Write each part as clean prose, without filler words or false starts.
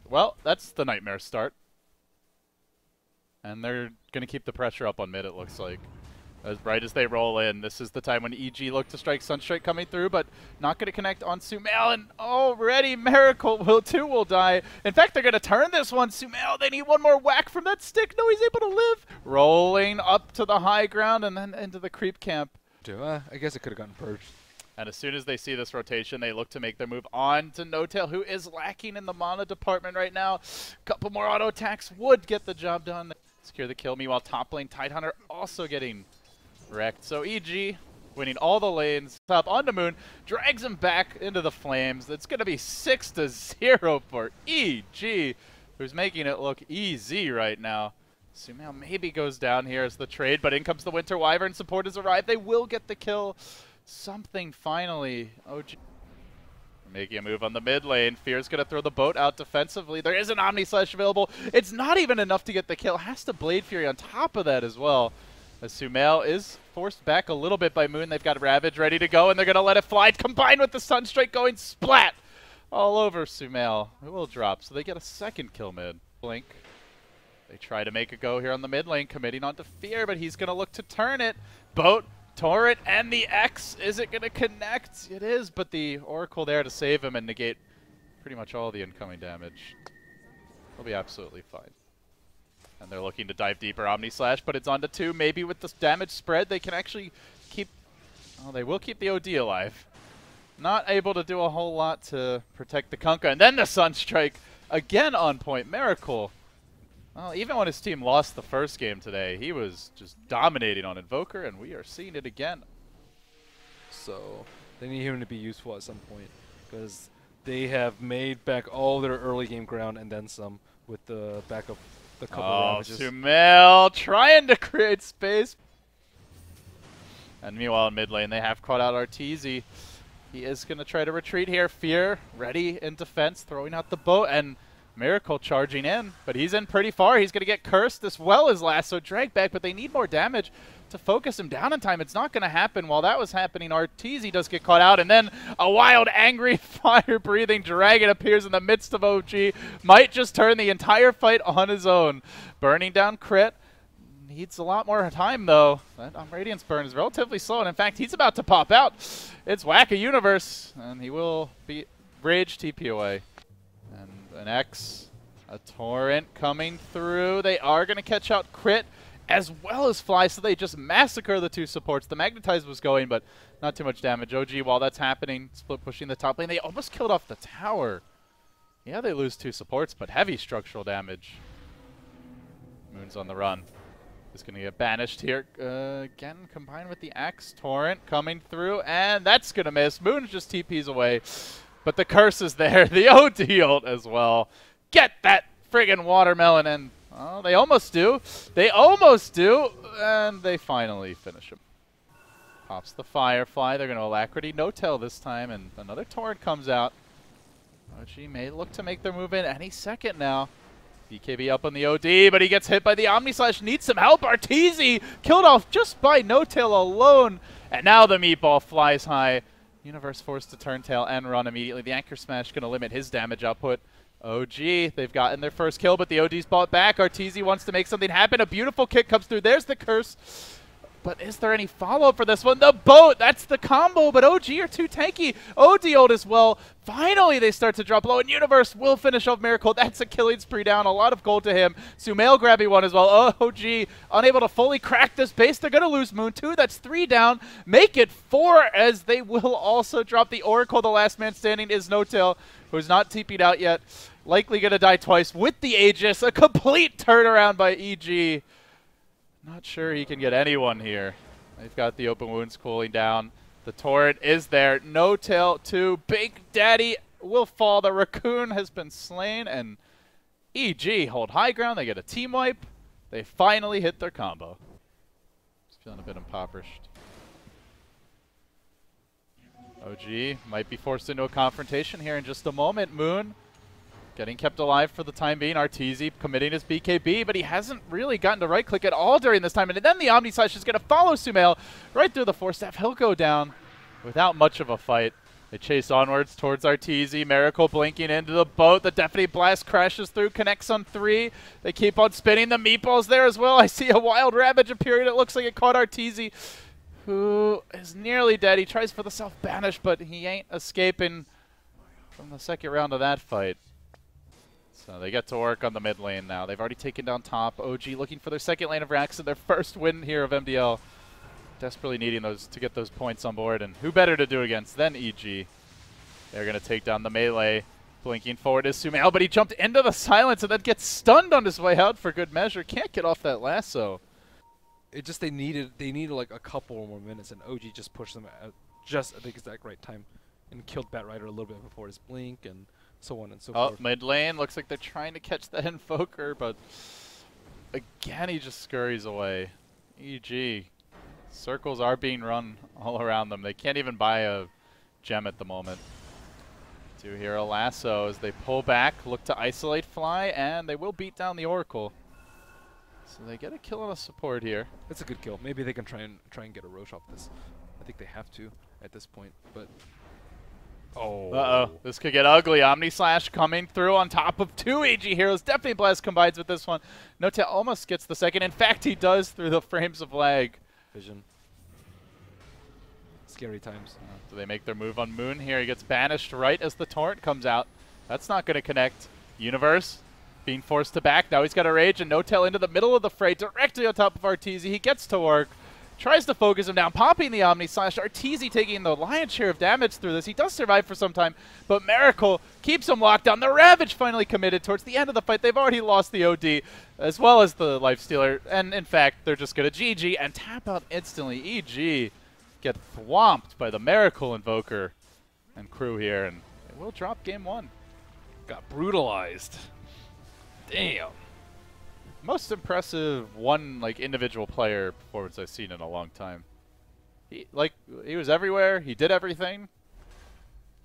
Well, that's the nightmare start. And they're going to keep the pressure up on mid, it looks like. As bright as they roll in, this is the time when EG look to strike Sunstrike coming through, but not going to connect on Sumail, and already Miracle will die. In fact, they're going to turn this one. Sumail, they need one more whack from that stick. No, he's able to live. Rolling up to the high ground and then into the creep camp. I guess it could have gotten purged. And as soon as they see this rotation, they look to make their move on to No-Tail, who is lacking in the mana department right now. A couple more auto attacks would get the job done. Secure the kill. Meanwhile, top lane Tidehunter also getting wrecked. So EG winning all the lanes. Top onto Moon, drags him back into the flames. It's going to be 6-0 for EG, who's making it look easy right now. Sumail maybe goes down here as the trade, but in comes the Winter Wyvern. Support has arrived. They will get the kill. Something finally. OG making a move on the mid lane. Fear's going to throw the boat out defensively. There is an Omni Slash available. It's not even enough to get the kill. Has to Blade Fury on top of that as well. As Sumail is forced back a little bit by Moon. They've got Ravage ready to go, and they're going to let it fly. Combined with the Sunstrike going splat all over Sumail. It will drop, so they get a second kill mid. Blink. They try to make a go here on the mid lane, committing onto Fear, but he's going to look to turn it. Boat, Torrent, and the X. Is it going to connect? It is, but the Oracle there to save him and negate pretty much all the incoming damage. He'll be absolutely fine. And they're looking to dive deeper. Omni Slash, but it's onto 2. Maybe with the damage spread, they can actually keep... Oh, they will keep the OD alive. Not able to do a whole lot to protect the Kunkka. And then the Sunstrike, again on point. Miracle. Well, even when his team lost the first game today, he was just dominating on Invoker, and we are seeing it again. So they need him to be useful at some point, because they have made back all their early game ground and then some with the backup. The couple ravages. Sumail trying to create space. And meanwhile in mid lane, they have caught out Arteezy. He is going to try to retreat here. Fear ready in defense, throwing out the boat, and Miracle charging in, but he's in pretty far. He's going to get cursed as well as Lasso drag back, but they need more damage to focus him down in time. It's not going to happen. While that was happening, Arteezy does get caught out, and then a wild, angry, fire-breathing dragon appears in the midst of OG. Might just turn the entire fight on his own. Burning down crit. Needs a lot more time, though. That Radiance burn is relatively slow, and in fact, he's about to pop out. It's Whack-A Universe, and he will be Rage TP away. And an X, a Torrent coming through. They are going to catch out crit as well as fly, so they just massacre the two supports. The Magnetize was going, but not too much damage. OG, while that's happening, split pushing the top lane. They almost killed off the tower. Yeah, they lose 2 supports, but heavy structural damage. Moon's on the run. Is going to get banished here. Again, combined with the X. Torrent coming through, and that's going to miss. Moon just TPs away. But the curse is there. The OD ult as well. Get that friggin' watermelon, and oh, they almost do. They almost do, and they finally finish him. Pops the Firefly. They're going to Alacrity No-Tail this time, and another Torrent comes out. OG may look to make their move in any second now. BKB up on the OD, but he gets hit by the Omni Slash. Needs some help. Arteezy killed off just by No-Tail alone, and now the meatball flies high. Universe forced to turn tail and run immediately. The Anchor Smash going to limit his damage output. OG, they've gotten their first kill, but the OD's bought back. Arteezy wants to make something happen. A beautiful kick comes through. There's the curse. But is there any follow-up for this one? The boat, that's the combo, but OG are too tanky. OD ult as well. Finally, they start to drop low, and Universe will finish off Miracle. That's a killing spree down. A lot of gold to him. Sumail grabbing one as well. OG unable to fully crack this base. They're going to lose Moon 2. That's 3 down. Make it 4 as they will also drop the Oracle. The last man standing is No-Tail, who's not TP'd out yet. Likely going to die twice with the Aegis. A complete turnaround by EG. Not sure he can get anyone here. They've got the open wounds cooling down. The Torrent is there. No-Tail to Big Daddy will fall. The Raccoon has been slain, and EG hold high ground. They get a team wipe. They finally hit their combo. Just feeling a bit impoverished. OG might be forced into a confrontation here in just a moment. Moon getting kept alive for the time being. Arteezy committing his BKB, but he hasn't really gotten to right-click at all during this time. And then the Omni Slash is going to follow Sumail right through the Force Staff. He'll go down without much of a fight. They chase onwards towards Arteezy. Miracle blinking into the boat. The Deafening Blast crashes through, connects on 3. They keep on spinning. The meatballs there as well. I see a Wild Ravage appearing. It looks like it caught Arteezy, who is nearly dead. He tries for the self-banish, but he ain't escaping from the second round of that fight. So they get to work on the mid lane now. They've already taken down top. OG looking for their second lane of racks and their first win here of MDL. Desperately needing those to get those points on board. And who better to do it against than EG? They're going to take down the melee. Blinking forward is Sumail, but he jumped into the silence and then gets stunned on his way out for good measure. Can't get off that lasso. It just they needed like a couple more minutes, and OG just pushed them at just at the exact right time and killed Batrider a little bit before his blink and so on and so forth. Mid lane looks like they're trying to catch the Invoker, but again he just scurries away. EG, circles are being run all around them. They can't even buy a gem at the moment. Do hear a lasso as they pull back, look to isolate Fly, and they will beat down the Oracle. So they get a kill on a support here. That's a good kill. Maybe they can try and get a Roche off this. I think they have to at this point, but this could get ugly. Omni Slash coming through on top of 2 AG heroes. Definitely Blast combines with this one. Notail almost gets the second. In fact, he does through the frames of lag. Vision. Scary times. Do they make their move on Moon here? He gets banished right as the torrent comes out. That's not going to connect. Universe being forced to back. Now he's got a rage, and Notail into the middle of the fray, directly on top of Arteezy. He gets to work. Tries to focus him down, popping the Omni Slash. Arteezy taking the lion's share of damage through this. He does survive for some time, but Miracle keeps him locked down. The Ravage finally committed towards the end of the fight. They've already lost the OD, as well as the Lifestealer. And in fact, they're just going to GG and tap out instantly. EG get thwomped by the Miracle Invoker and crew here, and they will drop game 1. Got brutalized. Damn. Most impressive individual player performance I've seen in a long time. He was everywhere. He did everything.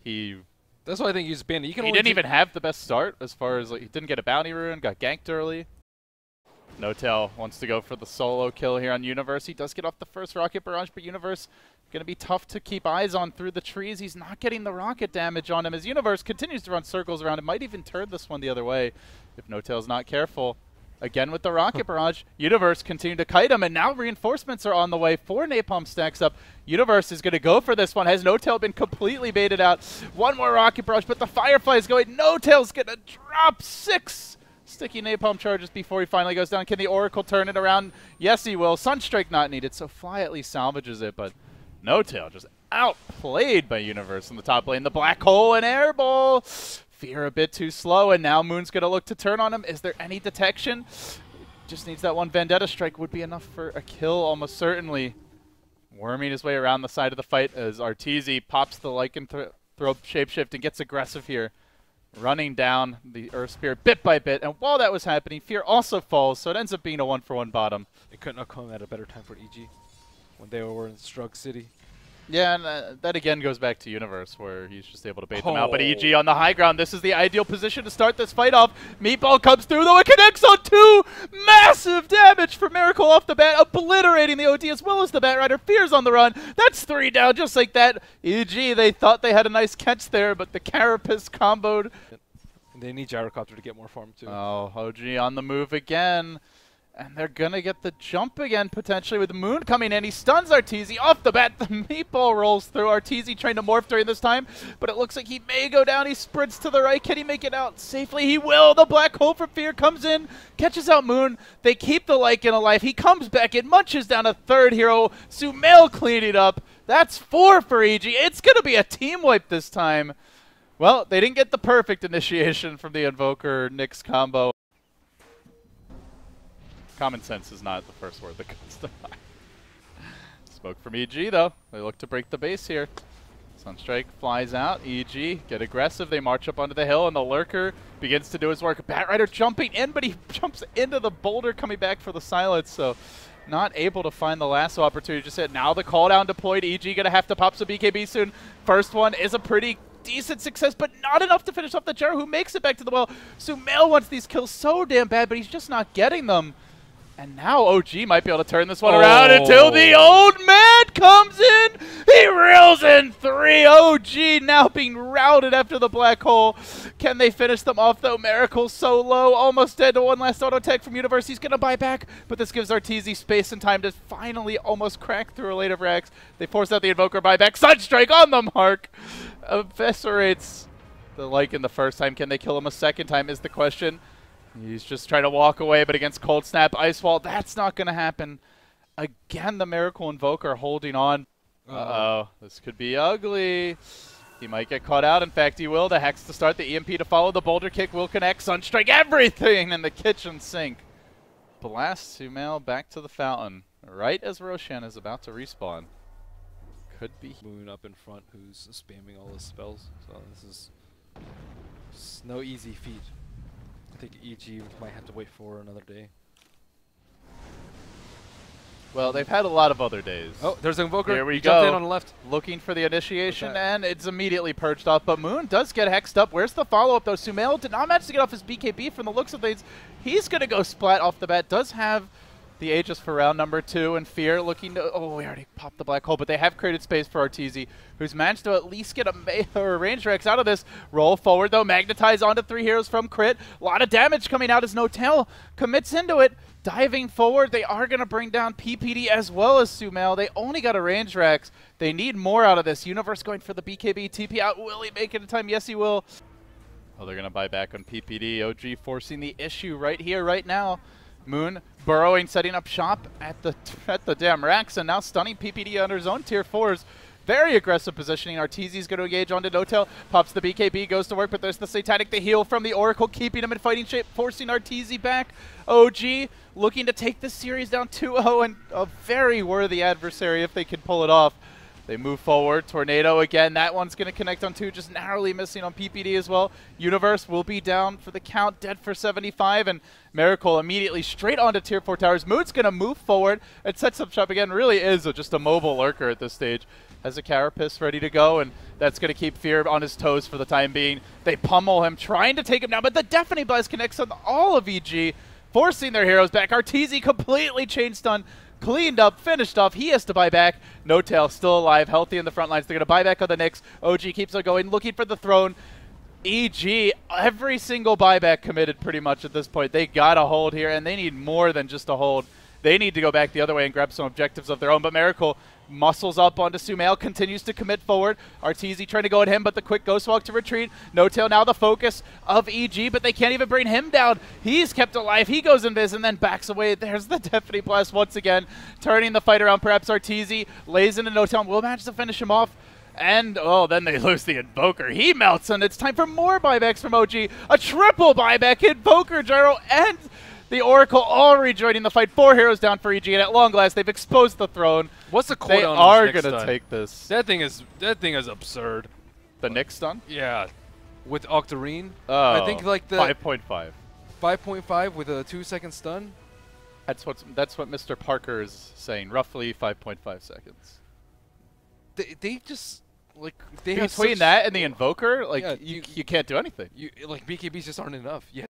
That's why I think he's banned. He didn't even have the best start as far as he didn't get a bounty rune, got ganked early. Notail wants to go for the solo kill here on Universe. He does get off the first rocket barrage, but Universe going to be tough to keep eyes on through the trees. He's not getting the rocket damage on him as Universe continues to run circles around him. Might even turn this one the other way if Notail's not careful. Again with the rocket barrage, Universe continue to kite him, and now reinforcements are on the way. 4 napalm stacks up. Universe is going to go for this one. Has Notail been completely baited out? One more rocket barrage, but the Firefly is going. Notail's going to drop 6 sticky napalm charges before he finally goes down. Can the Oracle turn it around? Yes, he will. Sunstrike not needed, so Fly at least salvages it, but Notail just outplayed by Universe in the top lane. The Black Hole and Airball. Fear a bit too slow, and now Moon's going to look to turn on him. Is there any detection? Just needs that one Vendetta Strike. Would be enough for a kill, almost certainly. Worming his way around the side of the fight as Arteezy pops the Lycanthrope shapeshift and gets aggressive here. Running down the Earth Spirit bit by bit, and while that was happening, Fear also falls, so it ends up being a 1-for-1 bottom. It couldn't have come at a better time for EG when they were in Strug City. Yeah, and that again goes back to Universe, where he's just able to bait them out. But EG on the high ground, this is the ideal position to start this fight off. Meatball comes through, though it connects on 2! Massive damage for Miracle off the bat, obliterating the OD as well as the Batrider. Fear's on the run. That's 3 down, just like that. EG, they thought they had a nice catch there, but the Carapace comboed. And they need Gyrocopter to get more farm, too. Oh, OG on the move again. And they're going to get the jump again, potentially, with the Moon coming in. He stuns Arteezy off the bat. The meatball rolls through. Arteezy trying to morph during this time, but it looks like he may go down. He sprints to the right. Can he make it out safely? He will. The Black Hole for Fear comes in, catches out Moon. They keep the Lycan alive. He comes back in, munches down a third hero. Sumail cleaning up. That's 4 for EG. It's going to be a team wipe this time. Well, they didn't get the perfect initiation from the Invoker Nyx combo. Common sense is not the first word that comes to mind. Smoke from EG, though. They look to break the base here. Sunstrike flies out. EG get aggressive. They march up onto the hill, and the Lurker begins to do his work. Batrider jumping in, but he jumps into the boulder coming back for the silence, so not able to find the lasso opportunity just yet. Now the call down deployed. EG going to have to pop some BKB soon. First one is a pretty decent success, but not enough to finish off the Jaro, who makes it back to the well. Sumail wants these kills so damn bad, but he's just not getting them. And now OG might be able to turn this one around until the old man comes in. He reels in 3. OG now being routed after the black hole. Can they finish them off though? Miracle so low, almost dead to one last auto tech from Universe. He's going to buy back, but this gives Arteezy space and time to finally almost crack through a later Rex. They force out the Invoker buyback. Sunstrike on the mark. Eviscerates the Lycan the first time. Can they kill him a second time is the question. He's just trying to walk away, but against Cold Snap, Ice Wall, that's not going to happen. Again, the Miracle Invoker holding on. Uh-oh. This could be ugly. He might get caught out. In fact, he will. The Hex to start, the EMP to follow. The Boulder Kick will connect. Sunstrike, everything in the kitchen sink. Blast Sumail back to the fountain, right as Roshan is about to respawn. Could be. Moon up in front who's spamming all his spells. So this is no easy feat. I think EG might have to wait for another day. Well, they've had a lot of other days. Oh, there's an Invoker. Here we he go. jumped in on the left. Looking for the initiation, and it's immediately purged off. But Moon does get hexed up. Where's the follow-up, though? Sumail did not manage to get off his BKB from the looks of things. He's going to go splat off the bat. Does have the Aegis for round number 2, and Fear looking to... Oh, we already popped the black hole, but they have created space for Arteezy, who's managed to at least get a range Rex out of this. Roll forward, though. Magnetize onto 3 heroes from crit. A lot of damage coming out as No Tail commits into it. Diving forward, they are going to bring down PPD as well as Sumail. They only got a range Rex. They need more out of this. Universe going for the BKB. TP out. Will he make it in time? Yes, he will. Oh, they're going to buy back on PPD. OG forcing the issue right here, right now. Moon burrowing, setting up shop at the damn racks, and now stunning PPD under his own tier 4s. Very aggressive positioning. Arteezy's going to engage onto No Tail. Pops the BKB, goes to work, but there's the Satanic, the heal from the Oracle, keeping him in fighting shape, forcing Arteezy back. OG looking to take this series down 2-0, and a very worthy adversary if they can pull it off. They move forward. Tornado again. That one's going to connect on 2, just narrowly missing on PPD as well. Universe will be down for the count, dead for 75, and Miracle immediately straight onto tier 4 towers. Moon's going to move forward and sets up shop again. Really is just a mobile lurker at this stage. Has a Carapace ready to go, and that's going to keep Fear on his toes for the time being. They pummel him, trying to take him down, but the Deafening Blast connects on all of EG, forcing their heroes back. Arteezy completely chain stun. Cleaned up, finished off. He has to buy back. No Tail still alive, healthy in the front lines. They're going to buy back on the Nyx. OG keeps on going, looking for the throne. EG, every single buyback committed pretty much at this point. They got a hold here, and they need more than just a hold. They need to go back the other way and grab some objectives of their own. But Miracle muscles up onto Sumail, continues to commit forward. Arteezy trying to go at him, but the quick Ghost Walk to retreat. No Tail now the focus of EG, but they can't even bring him down. He's kept alive. He goes invis and then backs away. There's the Deafening Blast once again, turning the fight around. Perhaps Arteezy lays into No Tail and will manage to finish him off. And, oh, then they lose the Invoker. He melts, and it's time for more buybacks from OG. A triple buyback. Invoker, Gyro, and the Oracle all rejoining the fight. 4 heroes down for EG, and at long last, they've exposed the throne. What's the cooldown? They are going to take this. That thing is absurd. The Nyx stun? Yeah. With Octarine. Oh, I think like the 5.5. 5.5 with a 2-second stun. That's what Mr. Parker is saying. Roughly 5.5 seconds. They just like they between that and the Invoker, like yeah, you can't do anything. Like BKBs just aren't enough. Yeah.